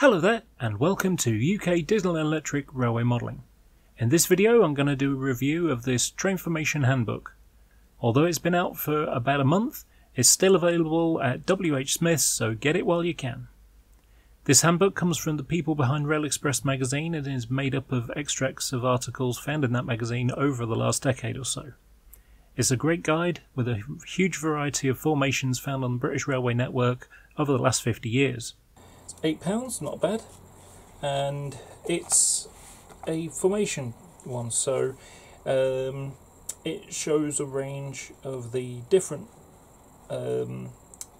Hello there, and welcome to UK Diesel and Electric Railway Modelling. In this video I'm going to do a review of this train formation handbook. Although it's been out for about a month, it's still available at WH Smith's, so get it while you can. This handbook comes from the people behind Rail Express magazine and is made up of extracts of articles found in that magazine over the last decade or so. It's a great guide with a huge variety of formations found on the British Railway network over the last 50 years. It's £8, not bad, and it's a formation one, so it shows a range of the different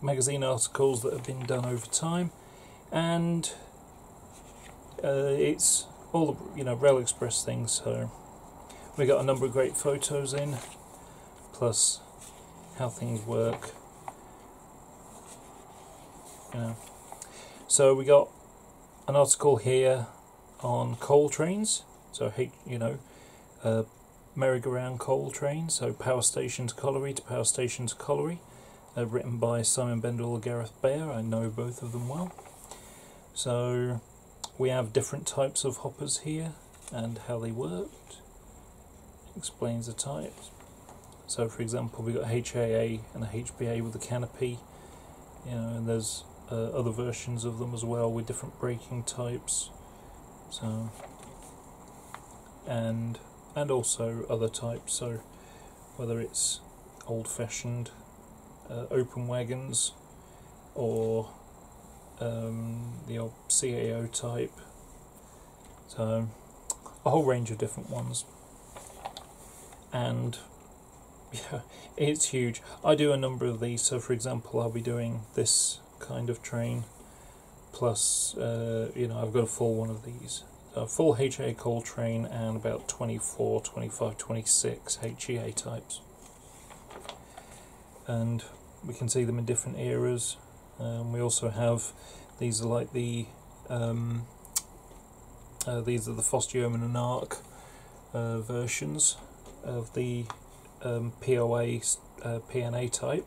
magazine articles that have been done over time, and it's all the Rail Express things. So we got a number of great photos in, plus how things work. So we got an article here on coal trains, so merry-go-round coal trains, so power station to colliery to power station to colliery, written by Simon Bendall and Gareth Bayer. I know both of them well. So we have different types of hoppers here and how they worked. Explains the types. So for example, we got HAA and a HBA with a canopy, and there's other versions of them as well with different braking types. So and also other types. So whether it's old-fashioned open wagons or the old CAO type. So a whole range of different ones. And yeah, it's huge. I do a number of these. So for example, I'll be doing this kind of train, plus I've got a full one of these, a full HA coal train, and about 24, 25, 26 HEA types, and we can see them in different eras. We also have these are like the these are the Foster Yeoman and Arc versions of the POA PNA type.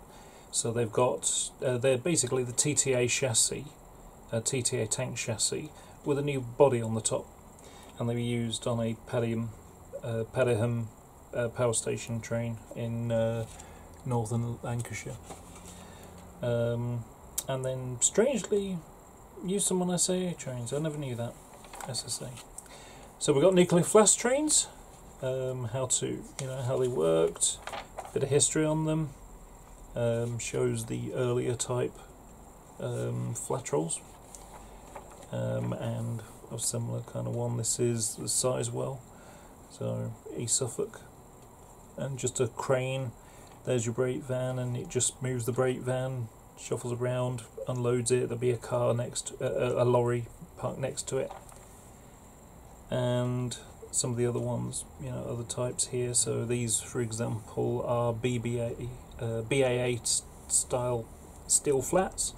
So they've got, they're basically the TTA chassis, TTA tank chassis, with a new body on the top, and they were used on a Padiham power station train in northern Lancashire. And then strangely used them on SAA trains. I never knew that. SSA. So we've got nuclear flash trains, how they worked, a bit of history on them. Shows the earlier type flat rolls, and a similar kind of one. This is the Sizewell, so East Suffolk, and just a crane. There's your brake van, and it just moves the brake van, shuffles around, unloads it. There'll be a car next, a lorry parked next to it, and some of the other ones, other types here. So these, for example, are BA8 style steel flats.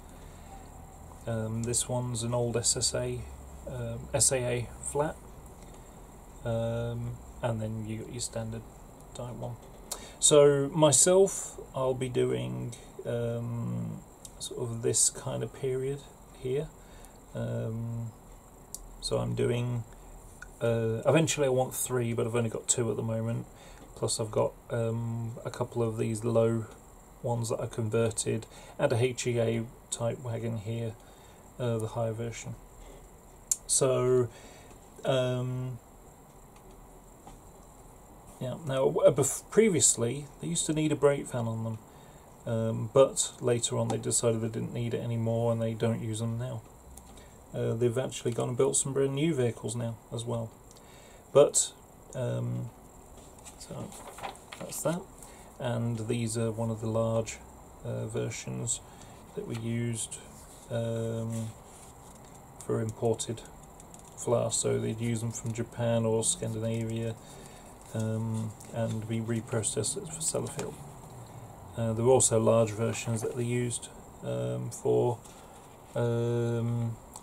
This one's an old SSA, SAA flat, and then you got your standard type one. So myself, I'll be doing sort of this kind of period here. So I'm doing. Eventually I want 3, but I've only got 2 at the moment. Plus I've got a couple of these low ones that I converted, and a HEA type wagon here, the higher version. So now previously they used to need a brake van on them, but later on they decided they didn't need it anymore, and they don't use them now. They've actually gone and built some brand new vehicles now as well. But so that's that. And these are one of the large versions that we used for imported flasks. So they'd use them from Japan or Scandinavia, and we reprocessed it for Sellafield. There were also large versions that they used for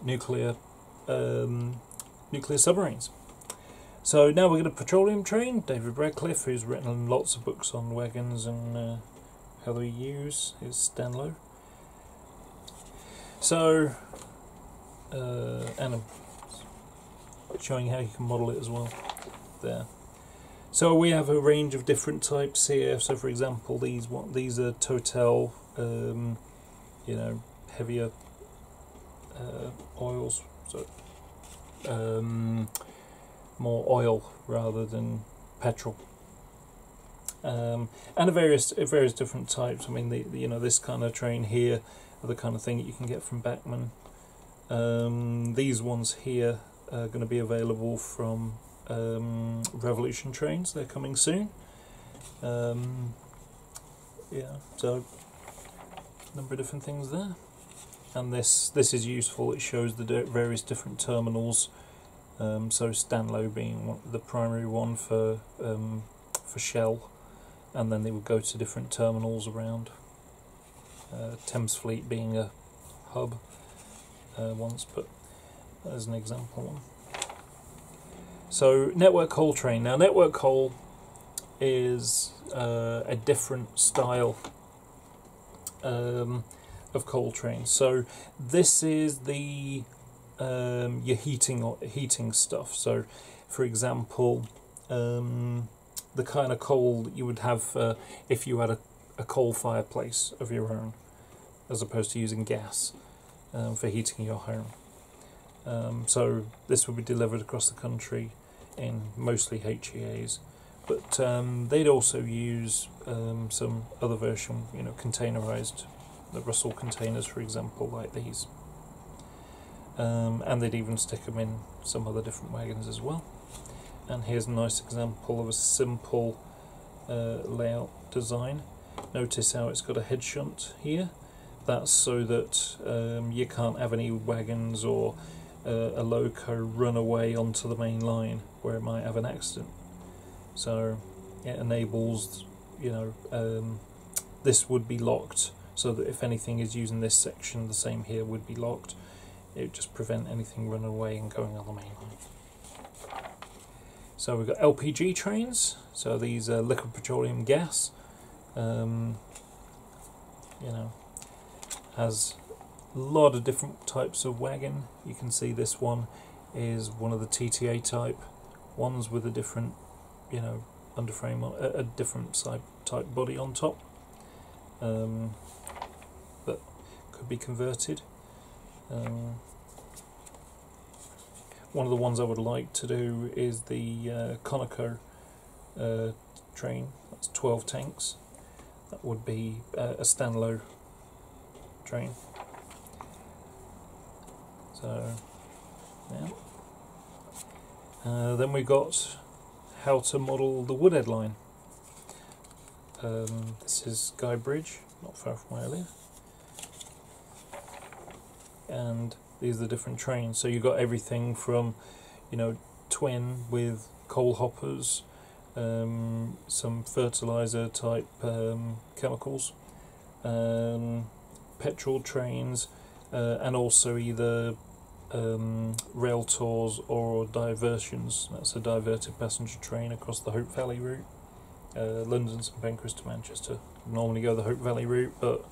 nuclear submarines. So now we're going to petroleum train. David Radcliffe, who's written lots of books on wagons and how they use, is Stanlow. So and showing how you can model it as well there. So we have a range of different types here. So for example, these are Total, you know, heavier oils, so more oil rather than petrol, and various different types. I mean, you know, this kind of train here are the kind of thing that you can get from Bachmann. These ones here are going to be available from Revolution trains. They're coming soon. Yeah, so a number of different things there. And this is useful. It shows the various different terminals. So Stanlow being the primary one for Shell, and then they would go to different terminals around. Thames Fleet being a hub once, but as an example one. So network coal train. Now network coal is a different style of coal train. So this is the your heating stuff. So for example, the kind of coal that you would have if you had a coal fireplace of your own, as opposed to using gas for heating your home. So this would be delivered across the country in mostly HEAs, but they'd also use some other version, you know, containerized, the Russell containers, for example, like these. And they'd even stick them in some other different wagons as well. And here's a nice example of a simple layout design. Notice how it's got a head shunt here. That's so that you can't have any wagons or a loco run away onto the main line where it might have an accident. So it enables, you know, this would be locked, so that if anything is using this section, the same here would be locked. It would just prevent anything running away and going on the main line. So we've got LPG trains. So these are liquid petroleum gas. You know, has a lot of different types of wagon. You can see this one is one of the TTA type ones with a different, you know, underframe, a different type body on top, but could be converted. One of the ones I would like to do is the Conoco train. That's 12 tanks. That would be a Stanlow train. So, yeah. Then we got how to model the Woodhead line. This is Guy Bridge, not far from where I live. And these are the different trains. So you've got everything from, you know, twin with coal hoppers, some fertilizer type chemicals, petrol trains, and also either rail tours or diversions. That's a diverted passenger train across the Hope Valley route, London, St Pancras to Manchester. Normally go the Hope Valley route, but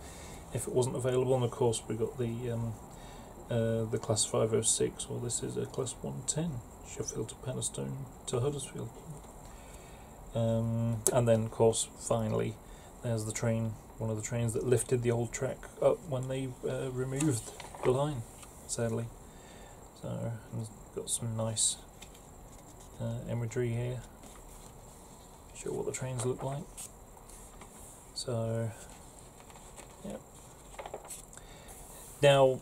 if it wasn't available, and of course we got the class 506, or this is a class 110, Sheffield to Penistone to Huddersfield. And then of course finally there's the train, one of the trains that lifted the old track up when they removed the line, sadly. So it's got some nice imagery here, show what the trains look like. So yeah. Now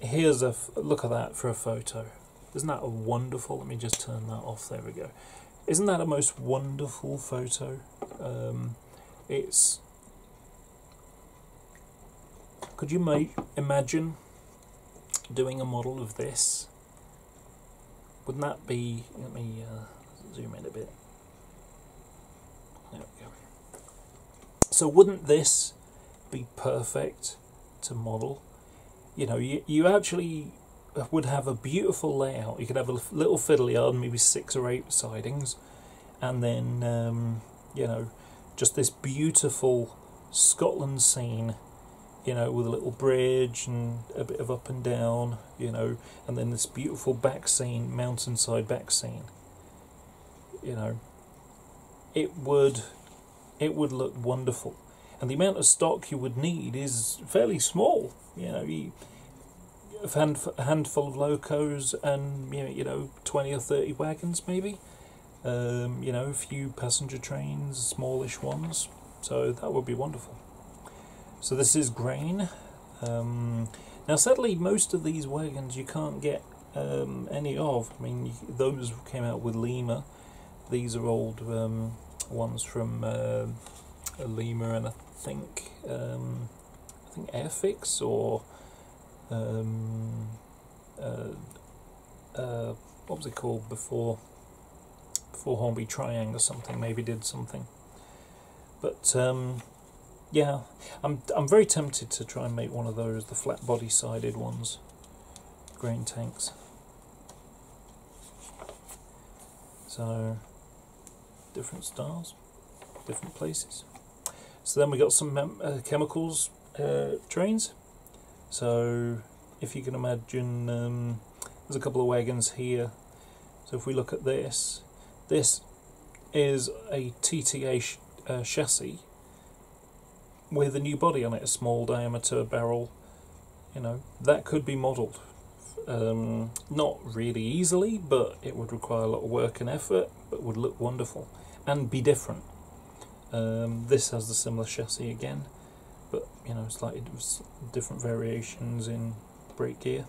here's a look at that for a photo. Isn't that a wonderful? Let me just turn that off. There we go. Isn't that a most wonderful photo? It's. Could you imagine doing a model of this? Wouldn't that be? Let me zoom in a bit. There we go. So wouldn't this be perfect to model? You know, you actually would have a beautiful layout. You could have a little fiddle yard, maybe 6 or 8 sidings, and then you know, just this beautiful Scotland scene you know, with a little bridge and a bit of up and down, you know, and then this beautiful back scene, mountainside back scene. You know, it would look wonderful, and the amount of stock you would need is fairly small. You know, a handful of locos and you know 20 or 30 wagons maybe. You know, a few passenger trains, smallish ones. So that would be wonderful. So this is grain. Now, sadly, most of these wagons you can't get any of. I mean, those came out with Lima. These are old ones from Lima, and I think Airfix or what was it called before Hornby Triangle or something? Maybe did something. But yeah, I'm very tempted to try and make one of those, the flat body sided ones, grain tanks. So different styles, different places. So then we got some chemicals trains. So if you can imagine, there's a couple of wagons here. So if we look at this is a TTA chassis with a new body on it, a small diameter barrel. You know, that could be modelled. Not really easily, but it would require a lot of work and effort, but would look wonderful and be different. This has the similar chassis again, but you know, slightly different variations in brake gear.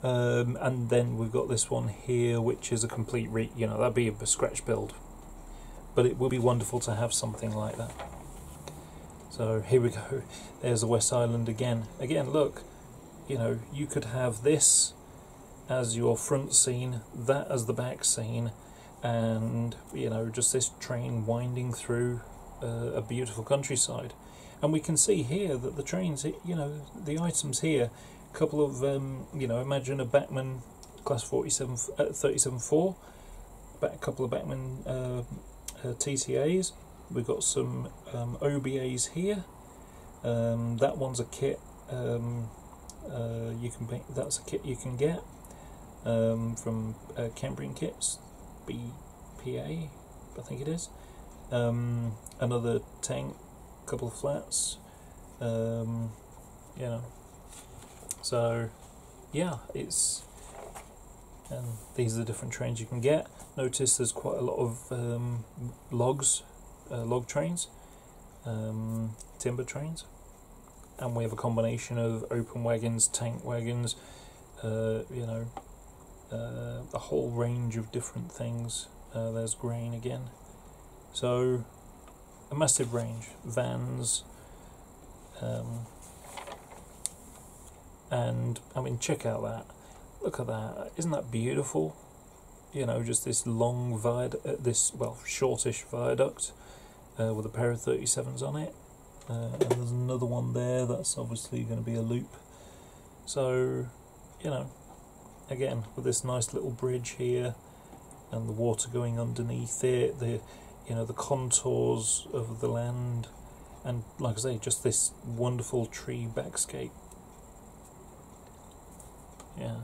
And then we've got this one here, which is a complete you know, that'd be a scratch build, but it would be wonderful to have something like that. So here we go. There's the West Island again. Again, look, you know, you could have this as your front scene, that as the back scene, and you know, just this train winding through a beautiful countryside. And we can see here that the trains, you know, the items here, a couple of you know, imagine a Bachmann class 37.4, a couple of Bachmann TTAs. We've got some OBAs here. That one's a kit. That's a kit you can get from Cambrian Kits, BPA, I think it is. Another tank, a couple of flats. You know, so yeah, it's. These are the different trains you can get. Notice there's quite a lot of log trains, timber trains, and we have a combination of open wagons, tank wagons, you know, a whole range of different things. There's grain again, so a massive range, vans, and I mean, check out that. Look at that! Isn't that beautiful? You know, just this long shortish viaduct with a pair of 37s on it. And there's another one there that's obviously going to be a loop. So, you know, again, with this nice little bridge here and the water going underneath it, you know, the contours of the land, and like I say, just this wonderful tree backscape. Yeah.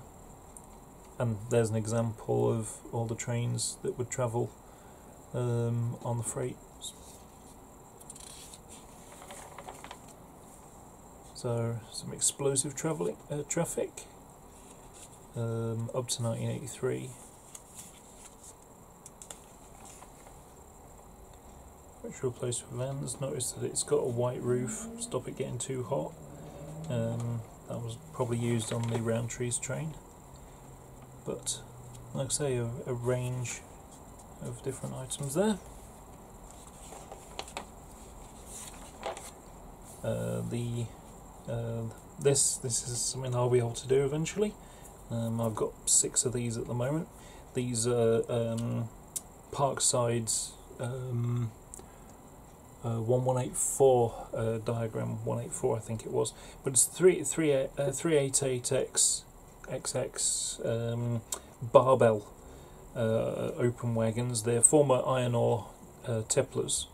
And there's an example of all the trains that would travel on the freight. So some explosive traffic up to 1983. Which replaced with vans. Notice that it's got a white roof, stop it getting too hot. That was probably used on the Roundtree's train. But like I say, a range of different items there. This is something I'll be able to do eventually. I've got 6 of these at the moment. These are Parkside's 1184 diagram 184, I think it was, but it's 388X XX barbell open wagons. They're former iron ore Teplers,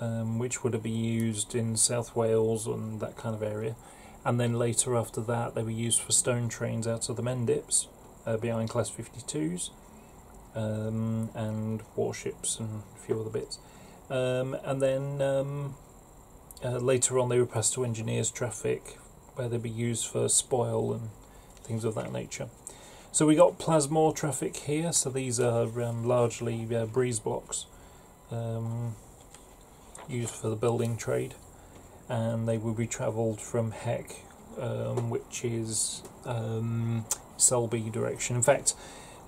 which would have been used in South Wales and that kind of area. And then later after that, they were used for stone trains out of the Mendips, behind Class 52s, and warships and a few other bits. And then later on, they were passed to engineers' traffic, where they'd be used for spoil and things of that nature. So we got plasmor traffic here. So these are largely breeze blocks used for the building trade, and they will be travelled from Heck, which is Selby direction. In fact,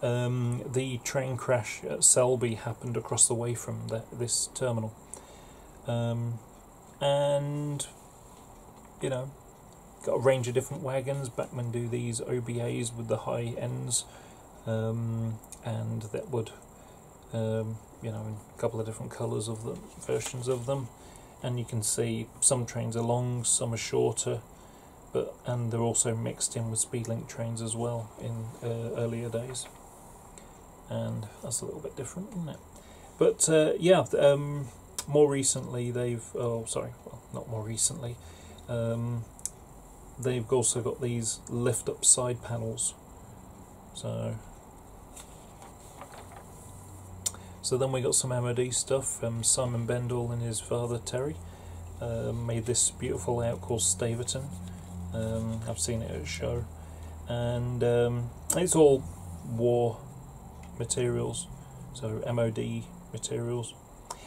the train crash at Selby happened across the way from this terminal, and you know, got a range of different wagons. Bachmann do these OBAs with the high ends, and that would you know, in a couple of different colours of the versions of them. And you can see some trains are long, some are shorter, and they're also mixed in with Speedlink trains as well in earlier days, and that's a little bit different, isn't it? But yeah, more recently not more recently, they've also got these lift up side panels. So then we got some MOD stuff. Simon Bendall and his father Terry made this beautiful layout called Staverton. I've seen it at a show, and it's all war materials, so MOD materials,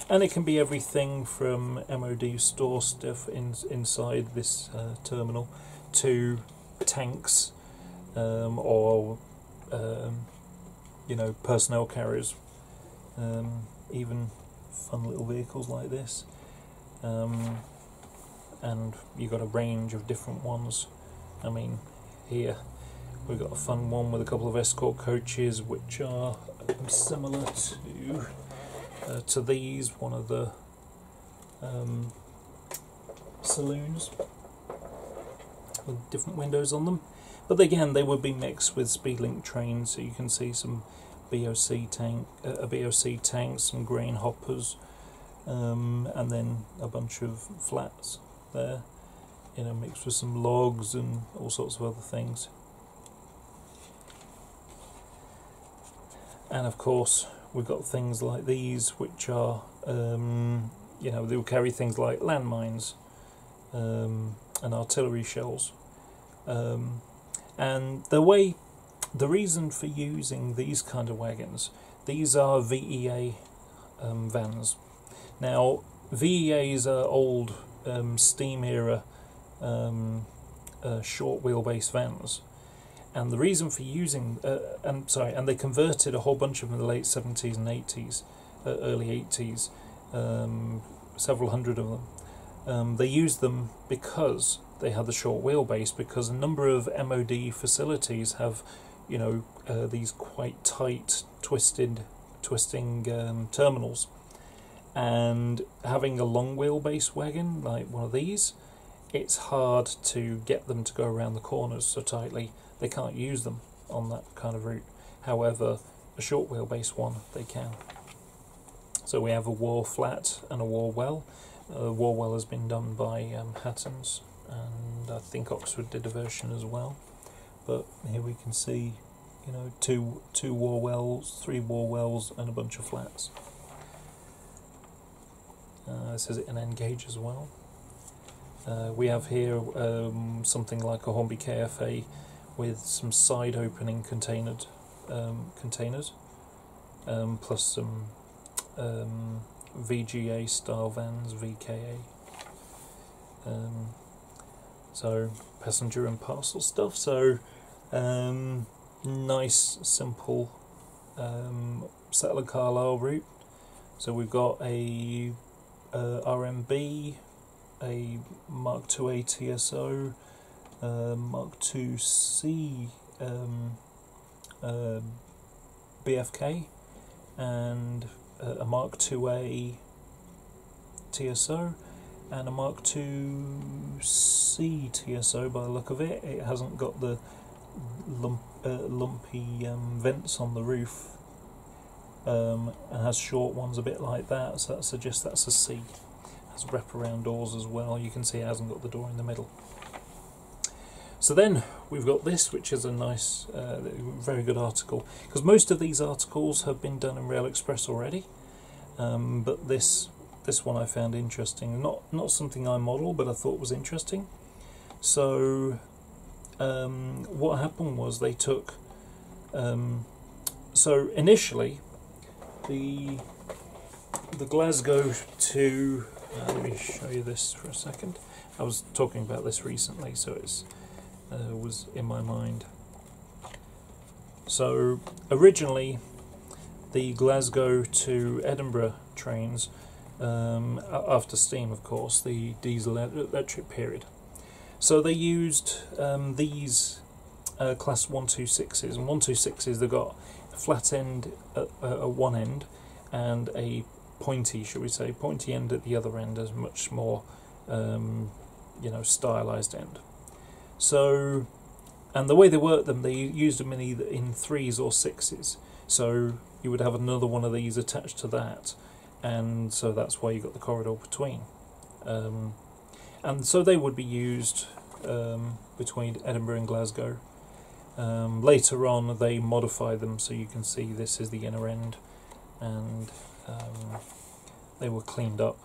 and it can be everything from MOD store stuff inside this terminal to tanks, or you know, personnel carriers. Even fun little vehicles like this, and you've got a range of different ones. I mean, here we've got a fun one with a couple of escort coaches, which are similar to these, one of the saloons with different windows on them. But again, they would be mixed with Speedlink trains, so you can see some BOC tank, some grain hoppers, and then a bunch of flats there, you know, mixed with some logs and all sorts of other things. And of course, we've got things like these, which are, you know, they will carry things like landmines and artillery shells, and the reason for using these kind of wagons, these are VEA vans. Now, VEAs are old steam era short wheelbase vans, and the reason for using and they converted a whole bunch of them in the late 70s and 80s, early 80s, several hundred of them. They used them because they had the short wheelbase, because a number of MOD facilities have, you know, these quite tight twisting terminals, and having a long wheelbase wagon like one of these, it's hard to get them to go around the corners so tightly. They can't use them on that kind of route. However, a short wheelbase one, they can. So we have a war flat and a war well. War well has been done by Hattons, and I think Oxford did a version as well. But here we can see, you know, two war wells, 3 war wells, and a bunch of flats. This is an end gauge as well. We have here something like a Hornby KFA with some side opening containers, plus some VGA style vans, VKA. So passenger and parcel stuff. So nice, simple Settler Carlisle route. So we've got a RMB, a Mark IIA TSO, Mark IIC BFK, and a Mark IIA TSO, and a Mark IIC TSO by the look of it. It hasn't got the lumpy vents on the roof, and has short ones a bit like that, so that suggests that's a C. has wraparound doors as well. You can see it hasn't got the door in the middle. So then we've got this, which is a nice, very good article, because most of these articles have been done in Rail Express already, but this one I found interesting. Not something I model, but I thought was interesting. So what happened was they took. So initially, the Glasgow to. Let me show you this for a second. I was talking about this recently, so it's. Was in my mind. So originally the Glasgow to Edinburgh trains, after steam of course, the diesel electric period, so they used these class 126s, and 126s they've got a flat end at one end and a pointy, should we say, pointy end at the other end, as much more stylized end. So, and the way they worked them, they used them in either in 3s or 6s. So you would have another one of these attached to that, and so that's why you got the corridor between. And so they would be used between Edinburgh and Glasgow. Later on, they modified them, so you can see this is the inner end, and they were cleaned up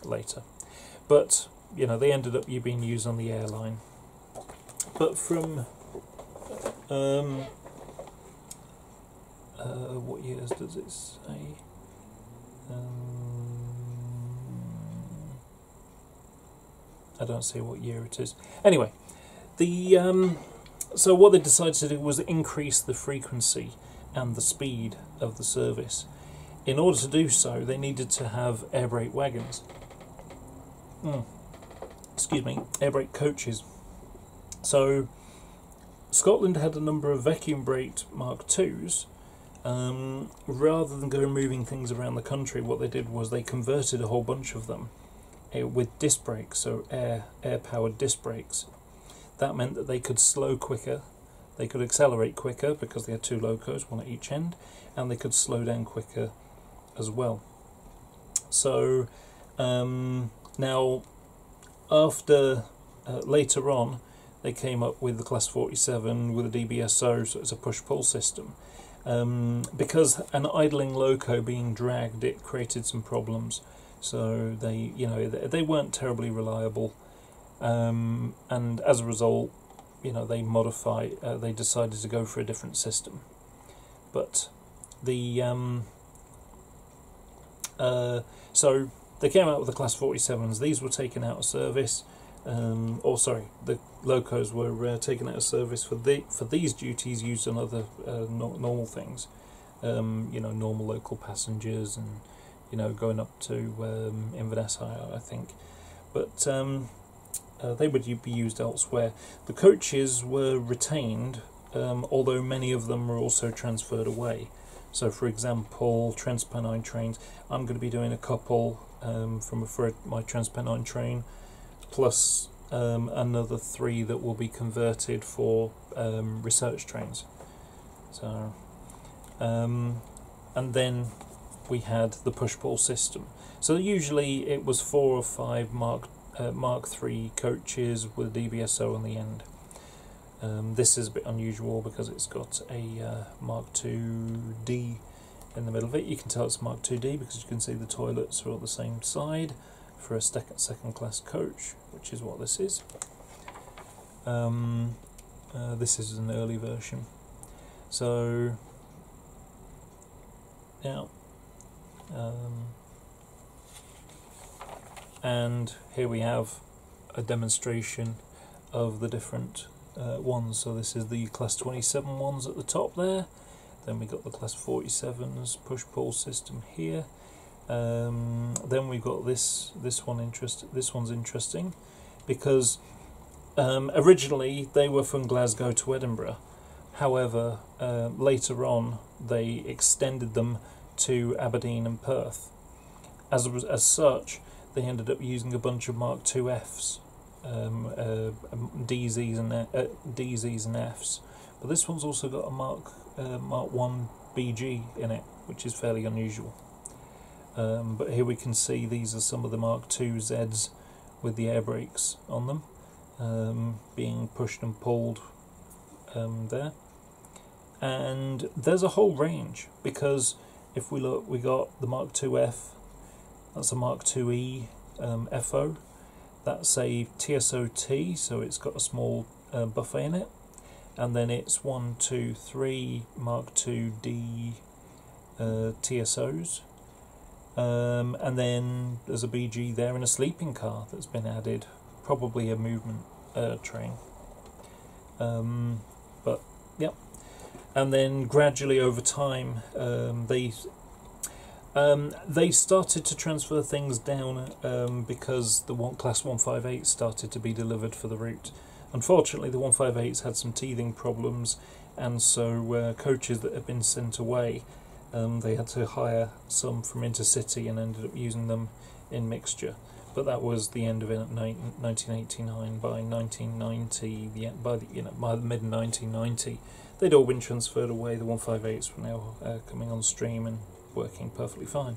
later. But they ended up being used on the airline. But from what years does it say? I don't see what year it is. Anyway, so what they decided to do was increase the frequency and the speed of the service. In order to do so, they needed to have air brake wagons. Air brake coaches. So Scotland had a number of vacuum braked Mark IIs. Rather than go moving things around the country, what they did was they converted a whole bunch of them with disc brakes, so air powered disc brakes. That meant that they could slow quicker, they could accelerate quicker because they had two locos, one at each end, and they could slow down quicker as well. So now, after later on, they came up with the Class 47 with a DBSO, so it's a push-pull system. Because an idling loco being dragged, it created some problems. So they weren't terribly reliable, and as a result, they decided to go for a different system. But so they came out with the Class 47s. These were taken out of service, the locos were taken out of service for these duties, used on other normal things, normal local passengers, and going up to Inverness, I think. But they would be used elsewhere. The coaches were retained, although many of them were also transferred away. So, for example, Transpennine trains, I'm going to be doing a couple for my Transpennine train, plus another 3 that will be converted for research trains. So, and then we had the push-pull system. So usually it was 4 or 5 Mark III coaches with a DBSO on the end. This is a bit unusual because it's got a Mark II-D in the middle of it. You can tell it's Mark II-D because you can see the toilets are on the same side for a second class coach, which is what this is. This is an early version. So now, and here we have a demonstration of the different ones. So this is the Class 27 ones at the top there. Then we got the Class 47s push-pull system here. Then we've got this one's interesting because originally they were from Glasgow to Edinburgh. However, later on they extended them to Aberdeen and Perth. As such, they ended up using a bunch of Mark II Fs, DZs and Fs. But this one's also got a Mark 1 BG in it, which is fairly unusual. But here we can see these are some of the Mark II Zs with the air brakes on them, being pushed and pulled there. And there's a whole range, because if we look, we got the Mark II-F, that's a Mark II-E FO, that's a TSO-T, so it's got a small buffer in it, and then it's 1, 2, 3 Mark II-D TSOs, and then there's a BG there in a sleeping car that's been added, probably a movement train, but yep. And then gradually over time, they started to transfer things down because the Class 158 started to be delivered for the route. Unfortunately, the 158s had some teething problems, and so coaches that had been sent away, they had to hire some from Intercity and ended up using them in mixture. But that was the end of it in 1989. By 1990, by the mid 1990, they'd all been transferred away. The 158s were now coming on stream and working perfectly fine.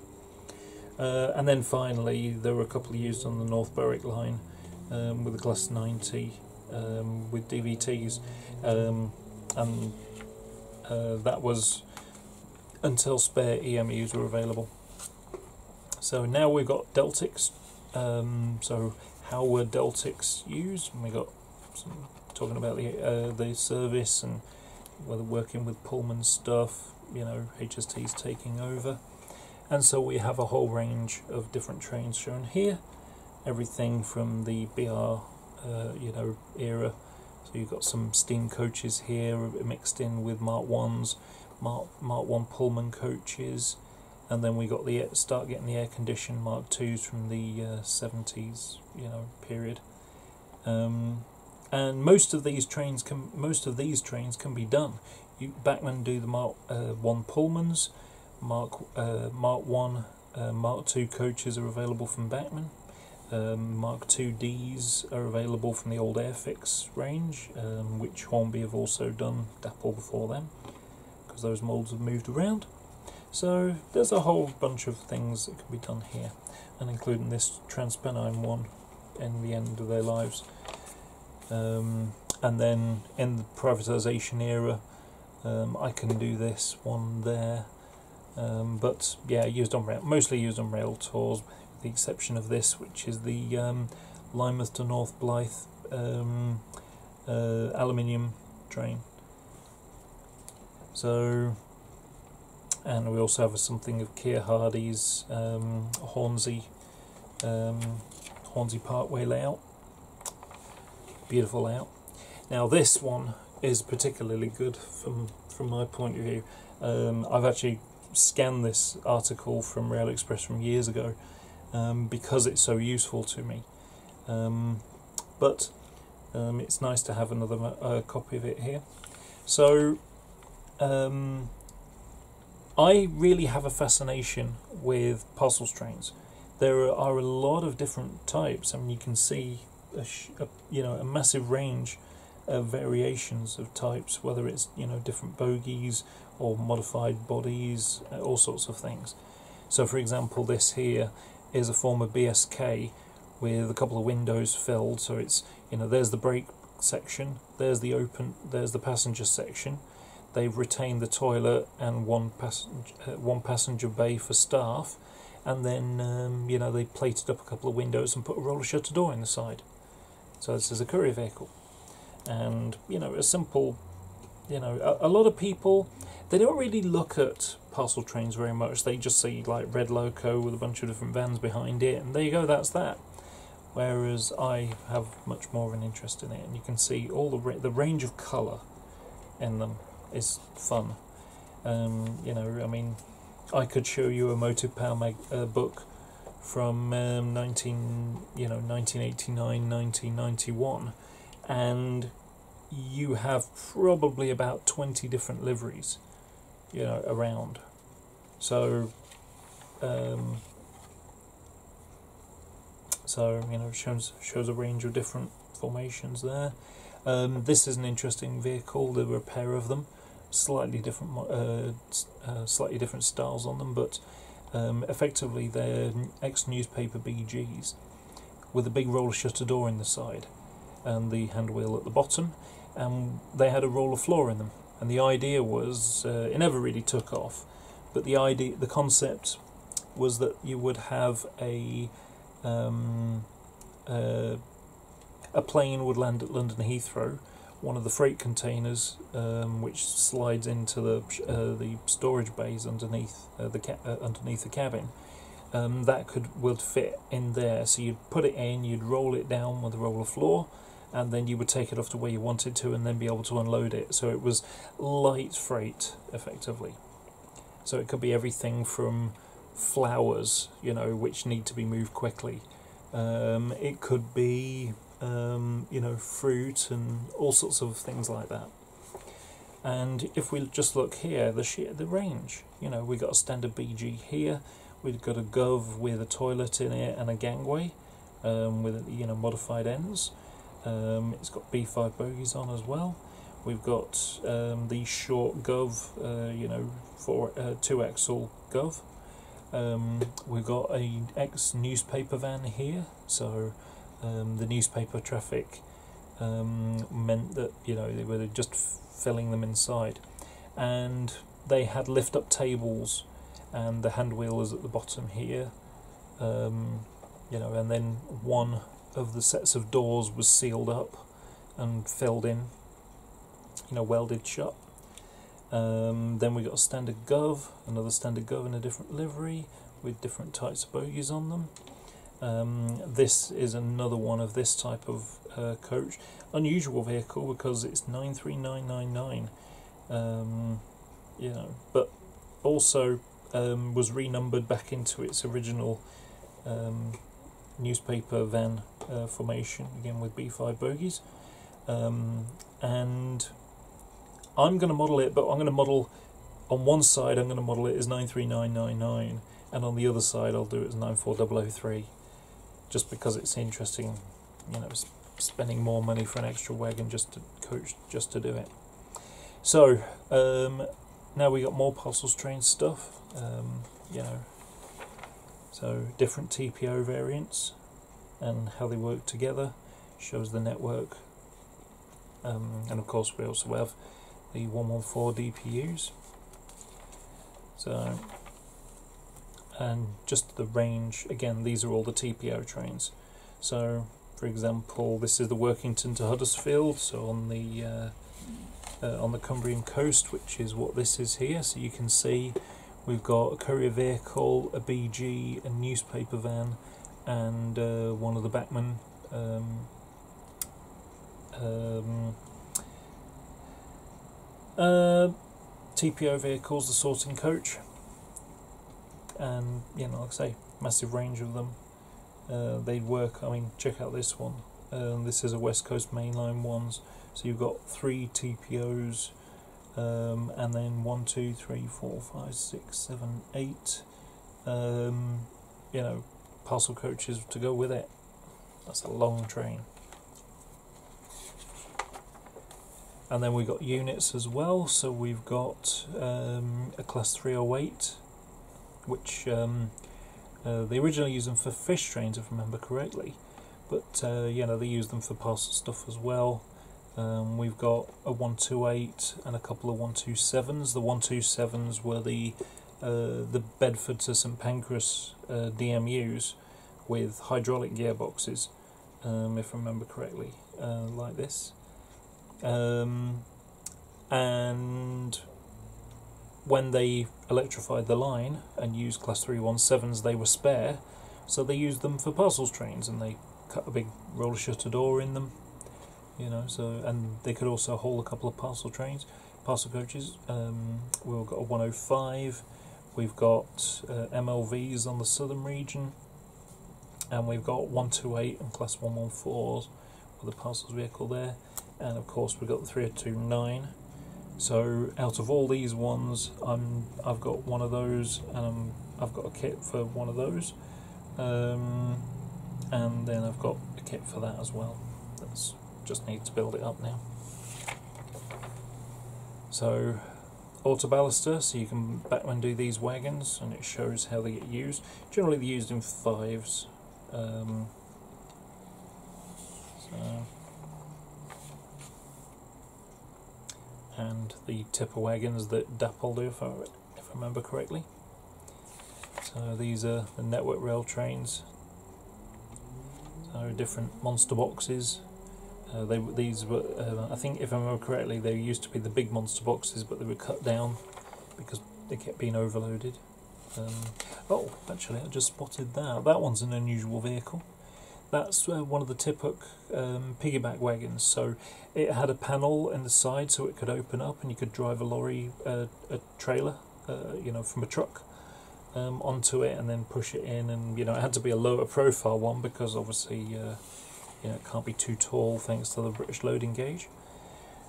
And then finally, there were a couple used on the North Berwick line with the Class 90 with DVTs, and that was until spare EMUs were available. So now we've got Deltics. So how were Deltics used? And we got some talking about the service and whether working with Pullman stuff, HST's taking over. And so we have a whole range of different trains shown here, everything from the BR era. So you've got some steam coaches here mixed in with Mark 1s, Mark 1 Pullman coaches, and then we got start getting the air-conditioned Mark 2s from the 70s, period. And most of these trains can be done. Bachmann do the Mark 1 Pullmans, Mark 1, Mark 2 coaches are available from Bachmann. Mark 2Ds are available from the old Airfix range, which Hornby have also done Dapple before them, because those moulds have moved around. So there's a whole bunch of things that can be done here, and including this Transpennine one in the end of their lives. And then in the privatisation era, I can do this one there, but yeah, mostly used on rail tours, with the exception of this, which is the Lymouth to North Blythe aluminium train. So, and we also have something of Keir Hardy's Hornsey Parkway layout. Beautiful layout. Now this one is particularly good from my point of view. I've actually scanned this article from Rail Express from years ago because it's so useful to me. But it's nice to have another copy of it here. So I really have a fascination with parcels trains. There are a lot of different types. I mean, you can see a massive range of variations of types, whether it's different bogies or modified bodies, all sorts of things. So, for example, this here is a former BSK with a couple of windows filled. So it's there's the brake section, there's the passenger section. They've retained the toilet and one passenger bay for staff, and then they plated up a couple of windows and put a roller shutter door in the side. So this is a courier vehicle, and a simple, a lot of people, they don't really look at parcel trains very much. They just see like red loco with a bunch of different vans behind it, and there you go, that's that. Whereas I have much more of an interest in it, and you can see all the range of colour in them is fun. I mean, I could show you a Motive Power book from 1989, 1991, and you have probably about 20 different liveries, around. So, it shows a range of different formations there. This is an interesting vehicle. There were a pair of them, slightly different styles on them, but effectively they're ex-newspaper BGs with a big roller shutter door in the side and the hand wheel at the bottom, and they had a roller floor in them. And the idea was, it never really took off, but the concept was that you would have a plane would land at London Heathrow, one of the freight containers, which slides into the storage bays underneath underneath the cabin. That would fit in there. So you'd put it in, you'd roll it down with a roller floor, and then you would take it off to where you wanted to, and then be able to unload it. So it was light freight, effectively. So it could be everything from flowers, which need to be moved quickly. It could be fruit and all sorts of things like that. And if we just look here, the range, we got a standard BG here. We've got a Gov with a toilet in it and a gangway with modified ends. It's got B5 bogies on as well. We've got the short Gov, for 2-axle Gov. We've got a ex-newspaper van here, so the newspaper traffic meant that they were just filling them inside, and they had lift-up tables, and the hand wheel is at the bottom here, and then one of the sets of doors was sealed up and filled in, welded shut. Then we got a standard Gov, another standard Gov in a different livery with different types of bogies on them. This is another one of this type of coach. Unusual vehicle because it's 93999, but also was renumbered back into its original newspaper van formation, again with B5 bogies. And I'm going to model it, but I'm going to model on one side, I'm going to model it as 93999, and on the other side I'll do it as 94003, just because it's interesting, spending more money for an extra wagon just to do it. So now we got more parcels train stuff, so different TPO variants and how they work together, shows the network, and of course we also have the 114 DPUs. So, and just the range, again, these are all the TPO trains. So, for example, this is the Workington to Huddersfield, so on the Cumbrian coast, which is what this is here. So you can see we've got a courier vehicle, a BG, a newspaper van, and one of the Bachmann TPO vehicles, the sorting coach, and like I say, massive range of them. They work. Check out this one. This is a West Coast mainline ones. So you've got 3 TPOs, and then 1, 2, 3, 4, 5, 6, 7, 8. Parcel coaches to go with it. That's a long train. And then we've got units as well. So we've got a class 308, which they originally used them for fish trains, if I remember correctly, but they use them for parcel stuff as well. We've got a 128 and a couple of 127s. The 127s were the Bedford to St Pancras DMUs with hydraulic gearboxes, if I remember correctly, like this. And when they electrified the line and used class 317s, they were spare, so they used them for parcels trains, and they cut a big roller shutter door in them, and they could also hold a couple of parcel coaches. We've got a 105, we've got MLVs on the southern region, and we've got 128 and class 114s with a parcels vehicle there, and of course we've got the 3029. So out of all these ones, I've got one of those, and I've got a kit for one of those, and then I've got a kit for that as well. Just need to build it up now. So auto baluster, so you can back undo these wagons, and it shows how they get used. Generally they're used in 5s. And the tipper wagons that DAPL do, if I remember correctly. So these are the network rail trains. So different monster boxes. These were, I think if I remember correctly, they used to be the big monster boxes, but they were cut down because they kept being overloaded. Oh, actually, I just spotted that. That one's an unusual vehicle. That's one of the Tiphook piggyback wagons. So it had a panel in the side so it could open up, and you could drive a lorry, a trailer, from a truck onto it, and then push it in. And it had to be a lower profile one because obviously it can't be too tall thanks to the British loading gauge.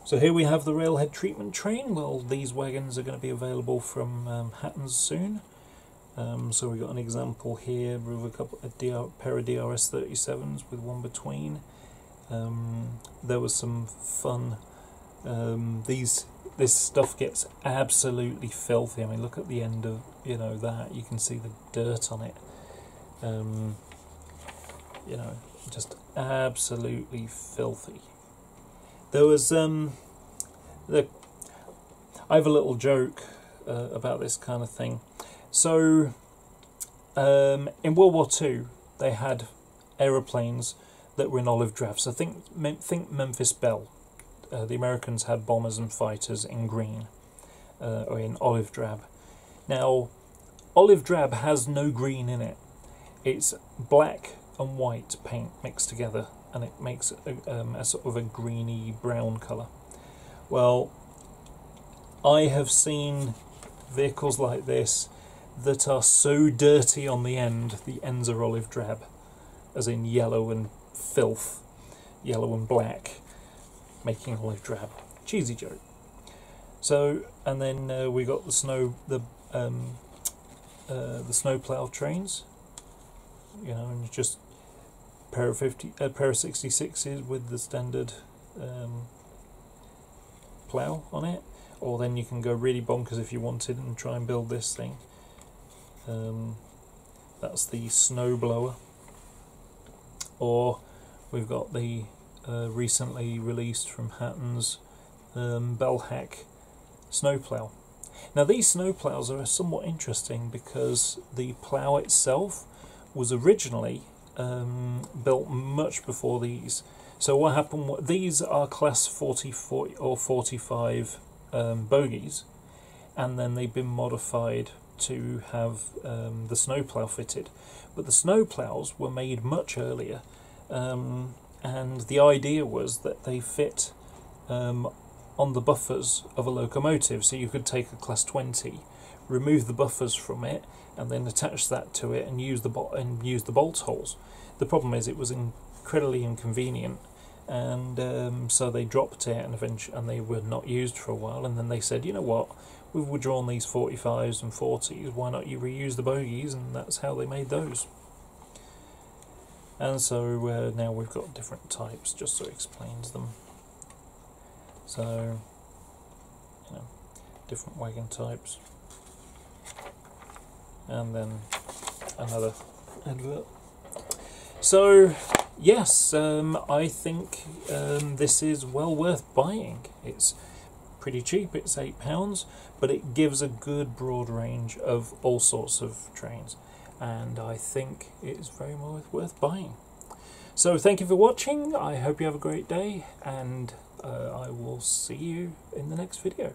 So here we have the railhead treatment train. Well, these wagons are going to be available from Hatton's soon. So we've got an example here with a pair of DRS 37s with one between. There was some fun. This stuff gets absolutely filthy. I mean, look at the end of that. You can see the dirt on it. Just absolutely filthy. There was I have a little joke about this kind of thing. So, in World War II, they had aeroplanes that were in olive drab. So think Memphis Belle. The Americans had bombers and fighters in green, or in olive drab. Now, olive drab has no green in it. It's black and white paint mixed together, and it makes a sort of a greeny brown colour. Well, I have seen vehicles like this that are so dirty on the ends are olive drab, as in yellow and filth, yellow and black, making olive drab. Cheesy joke. So, and then we got the snowplow trains, and just pair of 66s with the standard plough on it. Or then you can go really bonkers if you wanted and try and build this thing. That's the snow blower. Or we've got the recently released from Hatton's Bellhack snowplow. Now these snowplows are somewhat interesting because the plough itself was originally built much before these. So what happened? These are class 40 or 45 bogies, and then they've been modified to have the snowplow fitted. But the snowplows were made much earlier, and the idea was that they fit on the buffers of a locomotive. So you could take a class 20, remove the buffers from it, and then attach that to it and use the bolt holes. The problem is it was incredibly inconvenient, and so they dropped it, and they were not used for a while. And then they said, you know what, we've withdrawn these 45s and 40s, why not you reuse the bogies? And that's how they made those. And so now we've got different types, just so it explains them. So, different wagon types. And then another advert. So, yes, I think this is well worth buying. It's pretty cheap, it's £8, but it gives a good broad range of all sorts of trains, and I think it's very well worth buying. So thank you for watching, I hope you have a great day, and I will see you in the next video.